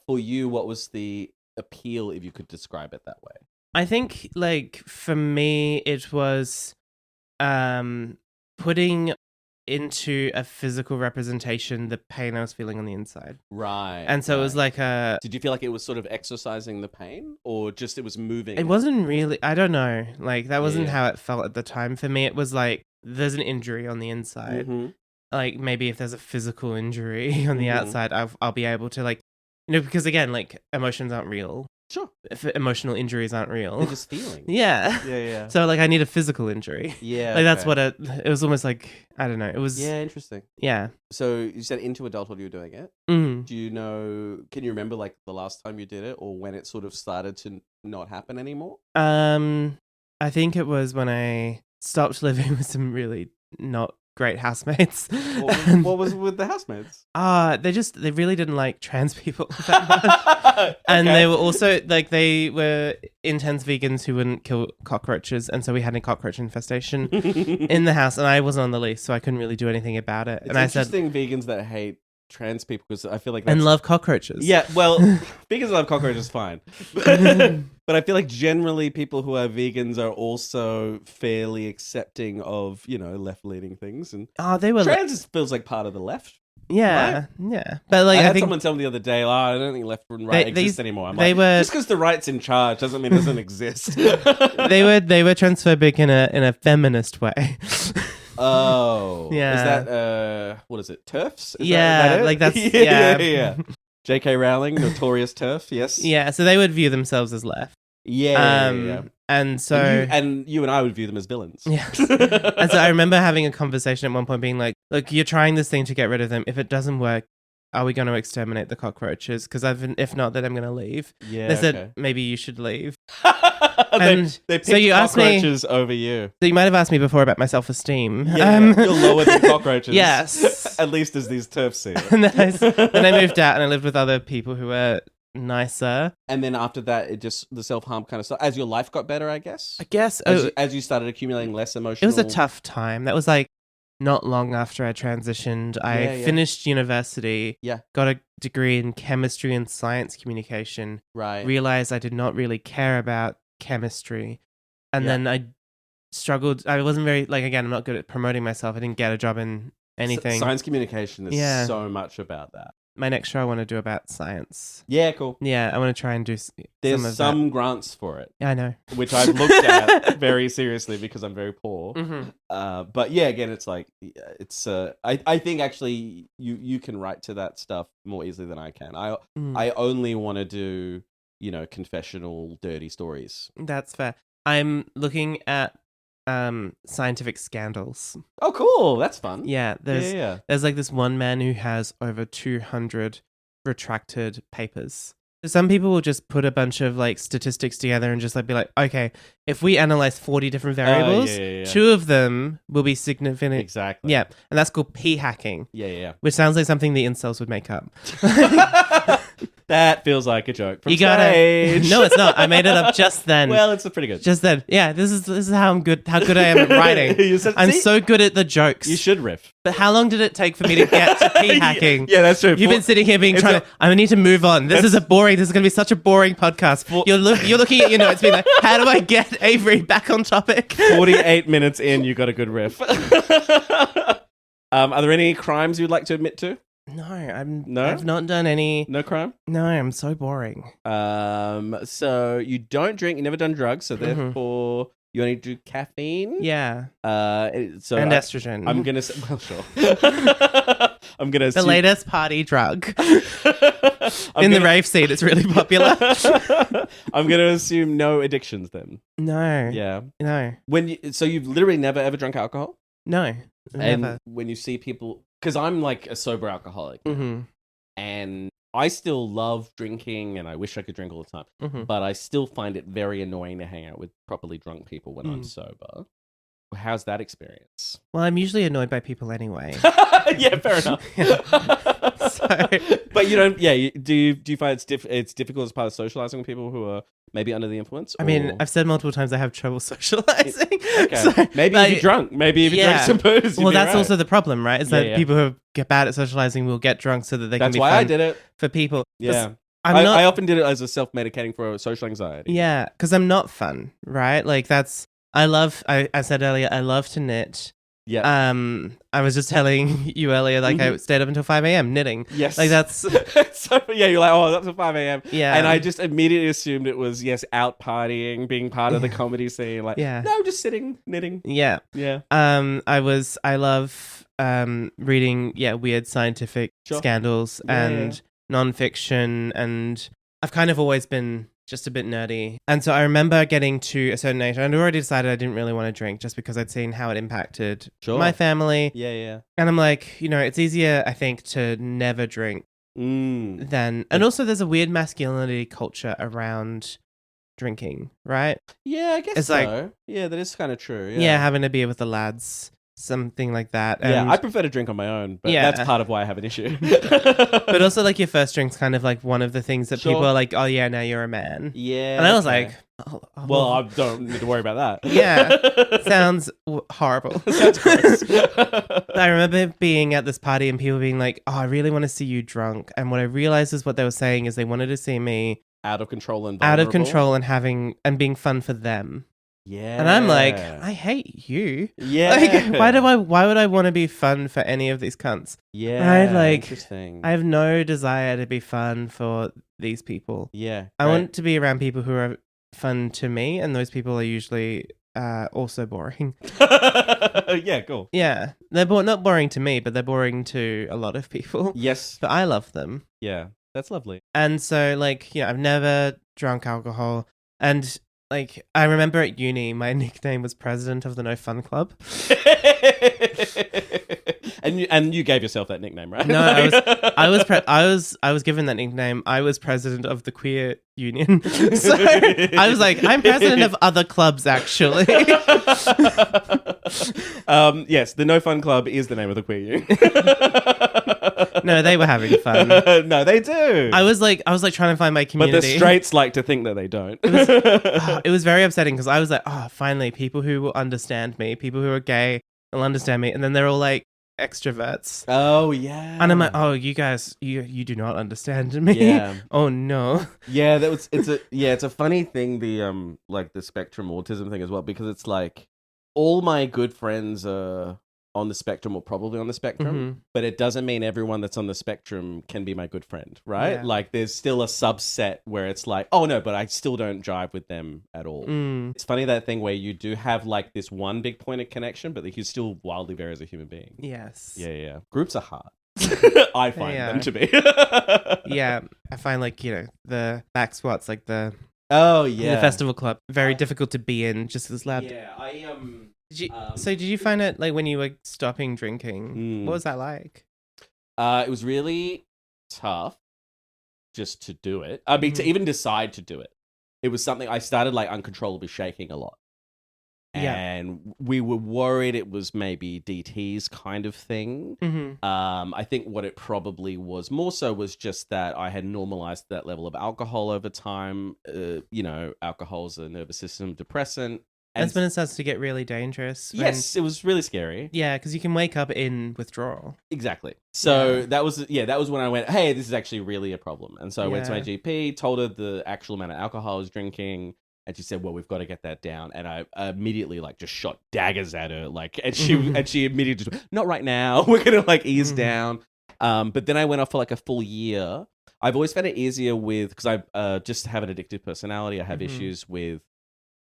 For you, what was the appeal, if you could describe it that way? I think, like, for me, it was putting into a physical representation the pain I was feeling on the inside. Right. And so it was like a... Did you feel like it was sort of exercising the pain, or just it was moving? It wasn't really... I don't know. Like, that wasn't Yeah. how it felt at the time. For me, it was like, there's an injury on the inside. Mhm. Like, maybe if there's a physical injury on the Mhm. outside, I'll be able to, like... You know, because again, like, emotions aren't real. Sure. If emotional injuries aren't real. They're just feelings. Yeah. Yeah. So, like, I need a physical injury. Yeah. Like, that's okay. what it was almost like, I don't know. It was... Yeah, interesting. Yeah. So you said into adulthood you were doing it. Mm. Do you know, can you remember like the last time you did it, or when it sort of started to not happen anymore? I think it was when I stopped living with some really not great housemates. What was with the housemates? They really didn't like trans people that much. And they were also like, they were intense vegans who wouldn't kill cockroaches, and so we had a cockroach infestation in the house, and I wasn't on the lease, so I couldn't really do anything about it. It's and I said, interesting vegans that hate trans people, because I feel like that's... and love cockroaches. Yeah, well, vegans love cockroaches, fine. But I feel like generally people who are vegans are also fairly accepting of, you know, left-leaning things. And they were trans feels like part of the left. yeah, yeah. But like, I I had think someone tell me the other day, I don't think left and right exist anymore. I'm they like, were- just because the right's in charge doesn't mean it doesn't exist. they were transphobic in a feminist way. Oh. Yeah. Is that, what is it, TERFs? Is Yeah, that it? like that's- yeah. yeah. J.K. Rowling, notorious TERF, yes. Yeah, so they would view themselves as left. Yeah. And so And you and I would view them as villains. yeah. And so I remember having a conversation at one point being like, look, you're trying this thing to get rid of them. If it doesn't work, are we going to exterminate the cockroaches? Because if not, then I'm going to leave. Yeah, They said, okay. maybe you should leave. they And picked so you asked me- cockroaches over you. So you might have asked me before about my self-esteem. Yeah, you're lower than cockroaches. Yes. At least as these TERFs see it. And then I moved out and I lived with other people who were nicer. And then after that, it just, the self-harm kind of stuff. As your life got better, I guess? I guess As you started accumulating less emotional... it was a tough time. That was like not long after I transitioned. I Yeah. finished university, Yeah. got a degree in chemistry and science communication, Right. realized I did not really care about chemistry. And Yeah. then I struggled. I wasn't very, like, again, I'm not good at promoting myself. I didn't get a job in anything. Science communication is Yeah. so much about that. My next show I want to do about science. Yeah, cool. Yeah, I want to try and do There's some of some grants for it, that. Yeah, I know. which I've looked at very seriously because I'm very poor. Mm-hmm. But yeah, again, it's like, it's. I think actually you can write to that stuff more easily than I can. I only want to do, you know, confessional, dirty stories. That's fair. I'm looking at scientific scandals. Oh, cool! That's fun. Yeah, Yeah. there's like this one man who has over 200 retracted papers. So some people will just put a bunch of like statistics together and just like be like, okay, if we analyze 40 different variables, yeah. 2 of them will be significant. Exactly. Yeah, and that's called p hacking, Yeah. which sounds like something the incels would make up. That feels like a joke from You gotta. stage. No, it's not. I made it up just then. Well, it's pretty good. Just then. Yeah, this is how good I am at writing. You said- I'm see? so good at the jokes. You should riff. But how long did it take for me to get to p hacking? Yeah, that's true. You've been sitting here being trying to. I need to move on. This is going to be such a boring podcast. You're looking at your notes, being like, how do I get Avery back on topic? 48 minutes in, you got a good riff. Are there any crimes you'd like to admit to? No, No? I've not done any. No crime? No, I'm so boring. So you don't drink, you never done drugs, so therefore you only do caffeine? Yeah. So And estrogen. I'm gonna say, well, sure. I'm gonna the assume, latest party drug. I'm In the gonna- rave scene, it's really popular. I'm gonna assume no addictions then. No. Yeah. No. So you've literally never ever drunk alcohol? No. And Never. when you see people, because I'm like a sober alcoholic, Mm-hmm. and I still love drinking, and I wish I could drink all the time, Mm-hmm. but I still find it very annoying to hang out with properly drunk people when I'm sober. How's that experience? Well, I'm usually annoyed by people anyway. Yeah, fair enough. So- But you don't. Yeah, do you find it's difficult as part of socializing with people who are maybe under the influence? I mean, or- I've said multiple times I have trouble socializing. Okay. So, Maybe like, if you're drunk. Maybe if you yeah. drink some booze. Well, that's also the problem, right? Is that Yeah. people who get bad at socializing will get drunk so that they can That's be why fun I did it. for people. 'Cause Yeah. I'm not. I often did it as a self-medicating for social anxiety. Yeah, because I'm not fun, right? Like I said earlier, I love to knit. Yeah. I was just telling you earlier, like I stayed up until 5 a.m. knitting. Yes. Like that's so yeah, you're like, oh, that's at 5 a.m. Yeah. And I just immediately assumed it was, yes, out partying, being part of the comedy scene. Like, no, just sitting, knitting. Yeah. Yeah. I love reading weird scientific scandals and nonfiction, and I've kind of always been just a bit nerdy. And so I remember getting to a certain age, and I'd already decided I didn't really want to drink just because I'd seen how it impacted my family. Yeah. And I'm like, it's easier, I think, to never drink than... And also there's a weird masculinity culture around drinking, right? Yeah, I guess it's so. Like, yeah, that is kind of true. Yeah, having a beer with the lads, something like that. And yeah, I prefer to drink on my own, but that's part of why I have an issue. But also, like, your first drink's kind of like one of the things that people are like, oh yeah, now you're a man. Yeah. And I was like, well, I don't need to worry about that. Yeah. Sounds horrible. Sounds gross. I remember being at this party and people being like, oh, I really want to see you drunk. And what I realized is what they were saying is they wanted to see me out of control and vulnerable. Out of control and being fun for them. Yeah. And I'm like, I hate you. Yeah. Like, why would I want to be fun for any of these cunts? Yeah. Right? Like, interesting. I have no desire to be fun for these people. Yeah. I want to be around people who are fun to me, and those people are usually also boring. Yeah, cool. Yeah. They're not boring to me, but they're boring to a lot of people. Yes. But I love them. Yeah. That's lovely. And so, like, I've never drunk alcohol, and like, I remember at uni, my nickname was President of the No Fun Club. and you gave yourself that nickname, right? No, I was given that nickname. I was president of the queer union. So I was like, I'm president of other clubs, actually. Yes, the No Fun Club is the name of the queer union. No, they were having fun. No, they do. I was like trying to find my community. But the straights like to think that they don't. It was very upsetting because I was like, oh, finally, people who will understand me, people who are gay will understand me. And then they're all like extroverts. Oh, yeah. And I'm like, oh, you guys, you do not understand me. Yeah. Oh, no. Yeah, it's a funny thing, the like the spectrum autism thing as well, because it's like all my good friends are on the spectrum or probably on the spectrum, but it doesn't mean everyone that's on the spectrum can be my good friend, right? Yeah. Like there's still a subset where it's like, oh no, but I still don't jive with them at all. It's funny, that thing where you do have like this one big point of connection, but you still wildly vary as a human being. Yes. Yeah. Groups are hard. I find them to be. Yeah. I find like, the back squats, like the festival club, very difficult to be in, just as loud. Yeah, So did you find it like when you were stopping drinking? What was that like? It was really tough just to do it. I mean, to even decide to do it. It was something I started like uncontrollably shaking a lot. And we were worried it was maybe DT's kind of thing. I think what it probably was more so was just that I had normalized that level of alcohol over time. Alcohol's a nervous system depressant. That's when it starts to get really dangerous. Yes, it was really scary. Yeah, because you can wake up in withdrawal. Exactly. So that was when I went, hey, this is actually really a problem. And so I went to my GP, told her the actual amount of alcohol I was drinking, and she said, well, we've got to get that down. And I immediately like just shot daggers at her, like, and she immediately just, not right now. We're gonna like ease down. But then I went off for like a full year. I've always found it easier because I just have an addictive personality. I have issues with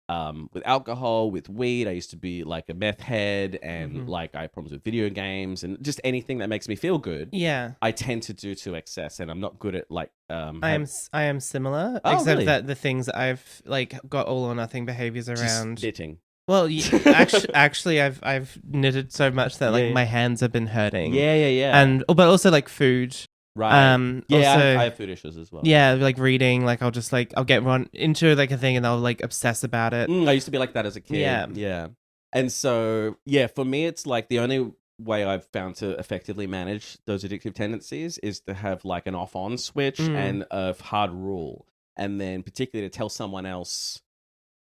alcohol, with weed. I used to be like a meth head, and like I have problems with video games and just anything that makes me feel good. Yeah, I tend to do to excess, and I'm not good at like. I am similar, except really? that the things that I've like got all or nothing behaviors around just knitting. Well, actually, I've knitted so much that like my hands have been hurting. Yeah. But also like food. Right. Also, I have food issues as well. Yeah, like reading, like I'll just like I'll get run into like a thing and I'll like obsess about it. I used to be like that as a kid. Yeah. And so for me, it's like the only way I've found to effectively manage those addictive tendencies is to have like an off-on switch and a hard rule, and then particularly to tell someone else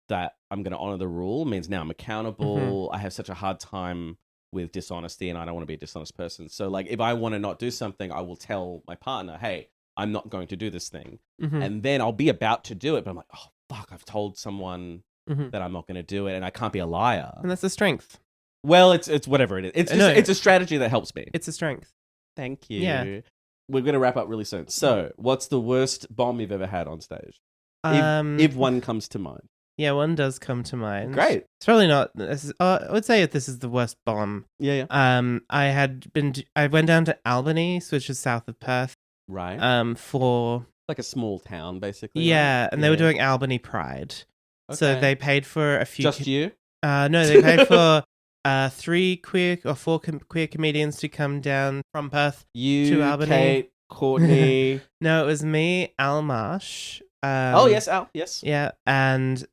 that I'm going to honor the rule means now I'm accountable. I have such a hard time with dishonesty, and I don't want to be a dishonest person. So like if I want to not do something, I will tell my partner, hey, I'm not going to do this thing. And then I'll be about to do it, but I'm like, oh fuck, I've told someone that I'm not going to do it, and I can't be a liar. And that's a strength. Well, it's whatever it is. It's just, it's a strategy that helps me. It's a strength. Thank you. Yeah. We're going to wrap up really soon. So, what's the worst bomb you've ever had on stage? If one comes to mind. Yeah, one does come to mind. Great. It's probably not. I would say this is the worst bomb. Yeah. I went down to Albany, which is south of Perth. Right. For like a small town, basically. Yeah, right? and they were doing Albany Pride. Okay. So they paid for a few. Just you? No, they paid for 3 queer or 4 queer comedians to come down from Perth to Albany. Kate, Courtney. No, it was me, Al Marsh. Oh yes, Al. Yes. Yeah, and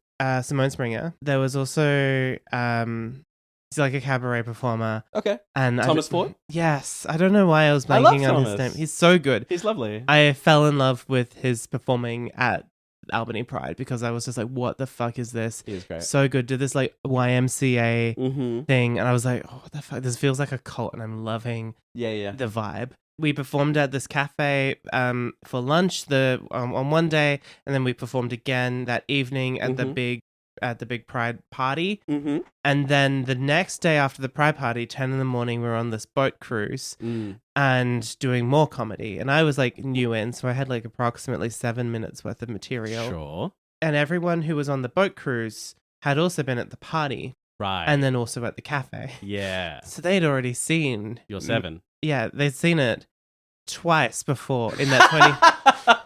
Simone Springer. There was also he's like a cabaret performer. Okay. And Thomas Ford? Yes. I don't know why I was blanking on his name. He's so good. He's lovely. I fell in love with his performing at Albany Pride because I was just like, what the fuck is this? He is great. So good. Did this like YMCA thing, and I was like, oh, what the fuck? This feels like a cult, and I'm loving the vibe. We performed at this cafe for lunch on one day, and then we performed again that evening at the big Pride party. And then the next day after the Pride party, 10 in the morning, we were on this boat cruise and doing more comedy. And I was like new in, so I had like approximately 7 minutes worth of material. Sure. And everyone who was on the boat cruise had also been at the party. Right. And then also at the cafe. Yeah. So they'd already seen your 7. Yeah, they'd seen it twice before in that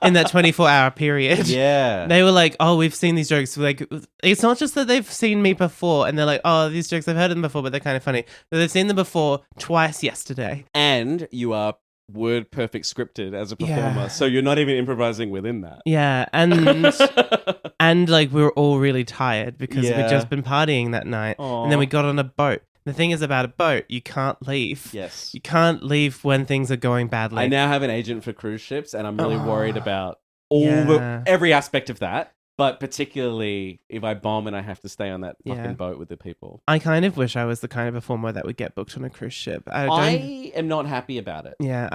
24-hour period. Yeah. They were like, oh, we've seen these jokes. Like, it's not just that they've seen me before and they're like, oh, these jokes, I've heard them before, but they're kind of funny. But they've seen them before twice yesterday. And you are word perfect scripted as a performer, so you're not even improvising within that. Yeah, and like we were all really tired because we'd just been partying that night. Aww. And then we got on a boat. The thing is about a boat, you can't leave. Yes. You can't leave when things are going badly. I now have an agent for cruise ships, and I'm really worried about every aspect of that. But particularly if I bomb and I have to stay on that fucking boat with the people. I kind of wish I was the kind of performer that would get booked on a cruise ship. I am not happy about it. Yeah,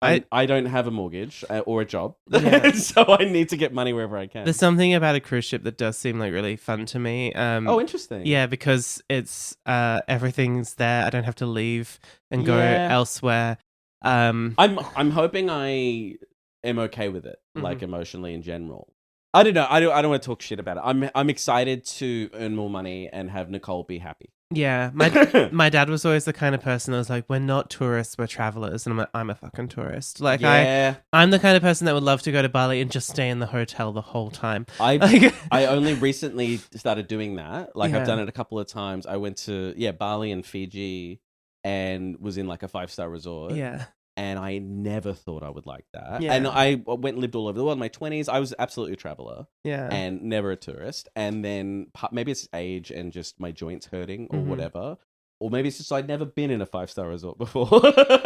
I don't have a mortgage or a job, so I need to get money wherever I can. There's something about a cruise ship that does seem like really fun to me. Interesting. Yeah, because it's everything's there. I don't have to leave and go elsewhere. I'm hoping I am okay with it, like emotionally in general. I don't know. I don't want to talk shit about it. I'm excited to earn more money and have Nicole be happy. Yeah, my dad was always the kind of person that was like, we're not tourists, we're travelers, and I'm a fucking tourist. Like I'm the kind of person that would love to go to Bali and just stay in the hotel the whole time. I only recently started doing that. Like I've done it a couple of times. I went to Bali and Fiji and was in like a 5-star resort. Yeah. And I never thought I would like that. Yeah. And I went and lived all over the world. In my 20s, I was absolutely a traveler. Yeah. And never a tourist. And then maybe it's age and just my joints hurting or whatever. Or maybe it's just I'd never been in a 5-star resort before.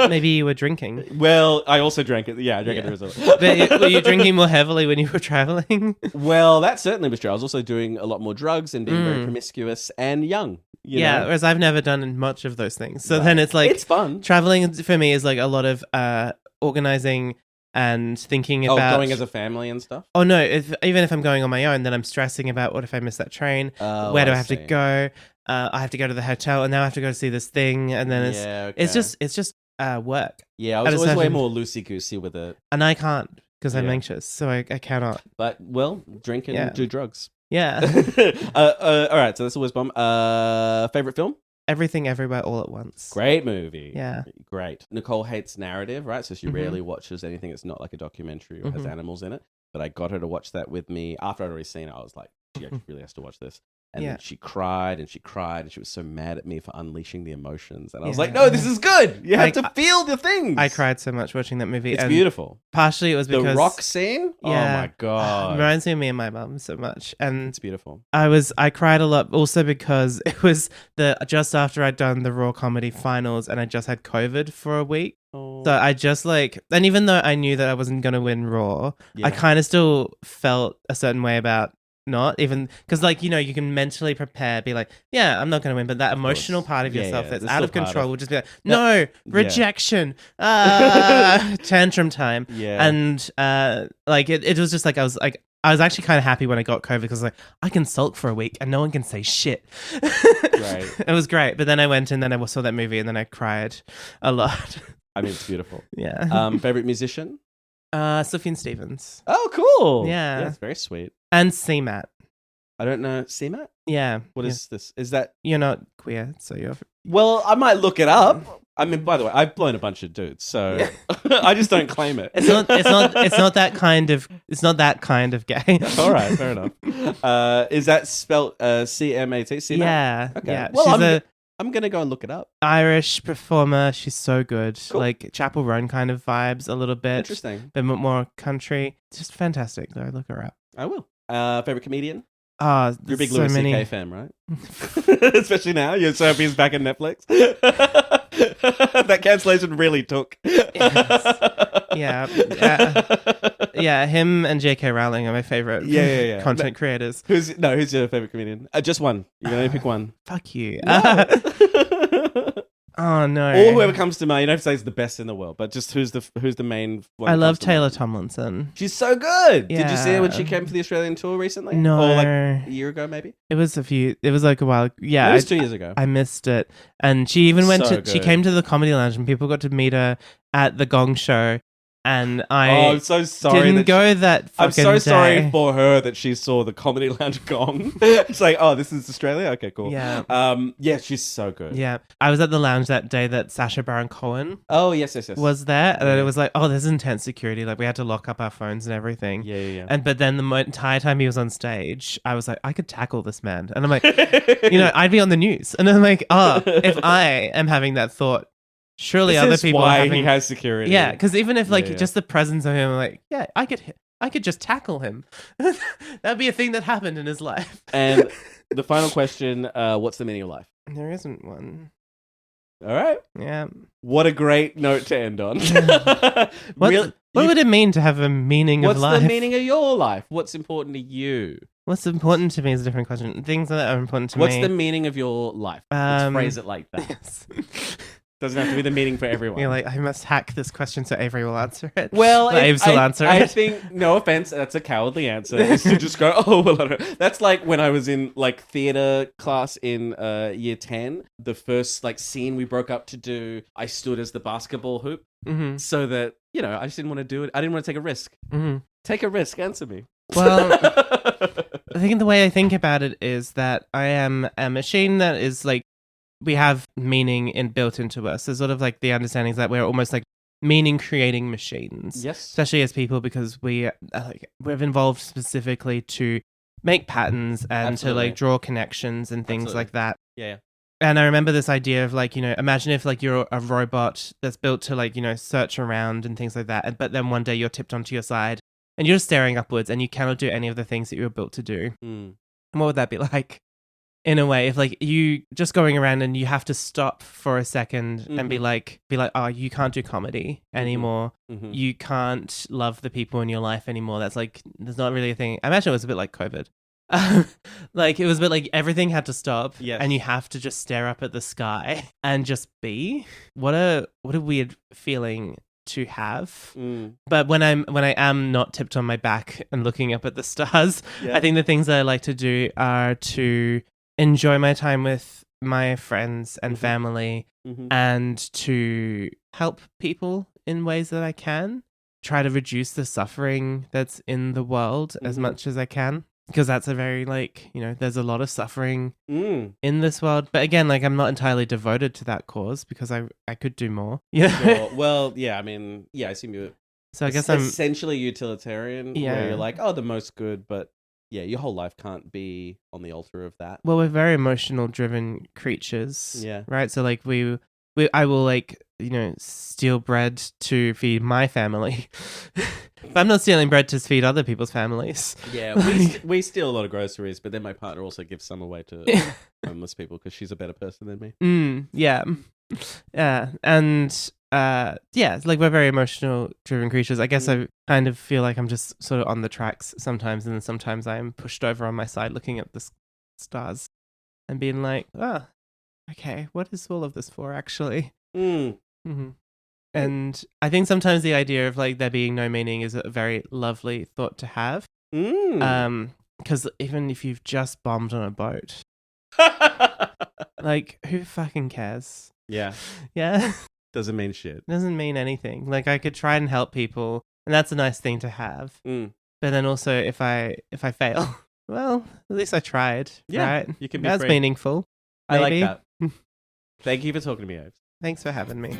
Maybe you were drinking. Well, I also drank it. Yeah, I drank at the resort. But were you drinking more heavily when you were traveling? Well, that certainly was true. I was also doing a lot more drugs and being very promiscuous and young. You know? Whereas I've never done much of those things. So then it's like... It's fun. Traveling for me is like a lot of organizing and thinking about... going as a family and stuff? Oh, no. Even if I'm going on my own, then I'm stressing about what if I miss that train? Where do I have to go? I have to go to the hotel, and now I have to go see this thing, and then it's just work. Yeah, I was always way more loosey-goosey with it. And I can't, because I'm anxious, so I cannot. But, well, drink and do drugs. Yeah. All right, so that's always bomb. Favorite film? Everything Everywhere All at Once. Great movie. Yeah. Great. Nicole hates narrative, right? So she rarely watches anything that's not like a documentary or has animals in it. But I got her to watch that with me. After I'd already seen it, I was like, she actually really has to watch this. And then she cried and she cried and she was so mad at me for unleashing the emotions. And I was like, no, this is good. You have to feel the things. I cried so much watching that movie. It's beautiful. Partially it was because... The rock scene? Oh my God. It reminds me of me and my mum so much. And it's beautiful. I cried a lot also because it was just after I'd done the Raw Comedy finals and I just had COVID for a week. So I just and even though I knew that I wasn't going to win Raw, I kind of still felt a certain way about not even because you can mentally prepare, be like, yeah, I'm not going to win, but that emotional part of yourself that's out of control will just be like, no, rejection, tantrum time. Yeah. And it was just like I was like I was actually kind of happy when I got COVID because I can sulk for a week and no one can say shit. Right. It was great. But then I went and then I saw that movie and then I cried a lot. I mean, it's beautiful. Yeah. Favorite musician? Sufjan Stevens. Oh, cool. Yeah. It's very sweet. And CMAT. I don't know. CMAT? Yeah. What is this? Is that... You're not queer, so you're... Well, I might look it up. I mean, by the way, I've blown a bunch of dudes, so I just don't claim it. It's not that kind of gay. All right, fair enough. Is that spelled CMAT? CMAT? Yeah. Okay. Yeah. Well, I'm gonna go and look it up. Irish performer. She's so good. Cool. Like Chapel Roan kind of vibes a little bit. Interesting. But more country. Just fantastic though. Look her up. I will. Favorite comedian? Oh, You're a big so Louis many. C.K. fan, right? Especially now. You're so happy he's back in Netflix. That cancellation really took. Yeah. Yeah, him and J.K. Rowling are my favorite Yeah. content creators. Who's your favorite comedian? Just one. You can only pick one. Fuck you. No. Oh, no. Or whoever comes to mind. You don't have to say it's the best in the world, but just who's the main one? I that love comes to Taylor mind? Tomlinson. She's so good. Did you see her when Yeah. she came for the Australian tour recently? No. Or like a year ago, maybe? It was like a while. Yeah. It was 2 years ago. I missed it. And she even she good. came to the Comedy Lounge and people got to meet her at the Gong Show. And I'm so sorry. didn't go that fucking I'm so sorry day. for her that she saw the Comedy Lounge Gong. It's like, oh, this is Australia? Okay, cool. Yeah. Yeah, she's so good. Yeah. I was at the lounge that day that Sacha Baron Cohen Oh, yes. was there. And it was like, oh, there's intense security. Like, we had to lock up our phones and everything. Yeah. But then the entire time he was on stage, I was like, I could tackle this man. And I'm like, I'd be on the news. And I'm like, oh, if I am having that thought, surely This other is people why are having... he has security. Yeah, because even if Yeah. just the presence of him, like, yeah, I could just tackle him. That'd be a thing that happened in his life. And the final question, what's the meaning of life? There isn't one. All right. Yeah. What a great note to end on. What would it mean to have a meaning of life? What's the meaning of your life? What's important to you? What's important to me is a different question. Things that are important to What's me. the meaning of your life? Let's phrase it like that. Yes. Doesn't have to be the meaning for everyone. You're like, I must hack this question so Avery will answer it. Well, Aves will answer I it. think, no offense, that's a cowardly answer. Is to just go, oh, well, I don't know. That's like when I was in like theater class in year 10. The first like scene we broke up to do, I stood as the basketball hoop Mm-hmm. so that, I just didn't want to do it. I didn't want to take a risk. Mm-hmm. Take a risk. Answer me. Well, I think the way I think about it is that I am a machine that is like, we have meaning built into us. There's sort of like the understanding that we're almost like meaning creating machines. Yes. Especially as people, because we're involved specifically to make patterns and Absolutely. to like draw connections and things Absolutely. like that. Yeah. And I remember this idea of like, imagine if like you're a robot that's built to like, search around and things like that. But then one day you're tipped onto your side and you're just staring upwards and you cannot do any of the things that you were built to do. Mm. And what would that be like? In a way, if like you just going around and you have to stop for a second and be like, oh, you can't do comedy anymore. Mm-hmm. You can't love the people in your life anymore. That's like, there's not really a thing. I imagine it was a bit like COVID. Like it was a bit like everything had to stop. Yes. And you have to just stare up at the sky and just be. What a weird feeling to have. But when I am not tipped on my back and looking up at the stars, Yeah. I think the things that I like to do are to enjoy my time with my friends and family and to help people in ways that I can. Try to reduce the suffering that's in the world as much as I can. Because that's a very like, there's a lot of suffering in this world. But again, like I'm not entirely devoted to that cause because I could do more. Sure. Well, yeah, I mean, yeah, I assume you're So I guess I'm essentially utilitarian, Yeah. where you're like, oh, the most good, but yeah, your whole life can't be on the altar of that. well, we're very emotional driven creatures. Yeah. Right. So like I will like, steal bread to feed my family. But I'm not stealing bread to feed other people's families. Yeah, we steal a lot of groceries, but then my partner also gives some away to homeless people because she's a better person than me. Yeah. Yeah. And like we're very emotional driven creatures. I guess I kind of feel like I'm just sort of on the tracks sometimes, and then sometimes I'm pushed over on my side looking at the stars and being like, oh, okay, what is all of this for actually? Mm-hmm. And I think sometimes the idea of like there being no meaning is a very lovely thought to have. Because even if you've just bombed on a boat, like, who fucking cares? Yeah. Yeah. Doesn't mean shit. Doesn't mean anything. Like, I could try and help people, and that's a nice thing to have. But then also, if I fail, well, at least I tried. Yeah, right? you can be That's free. meaningful. I like maybe. that. Thank you for talking to me, Aves. Thanks for having me.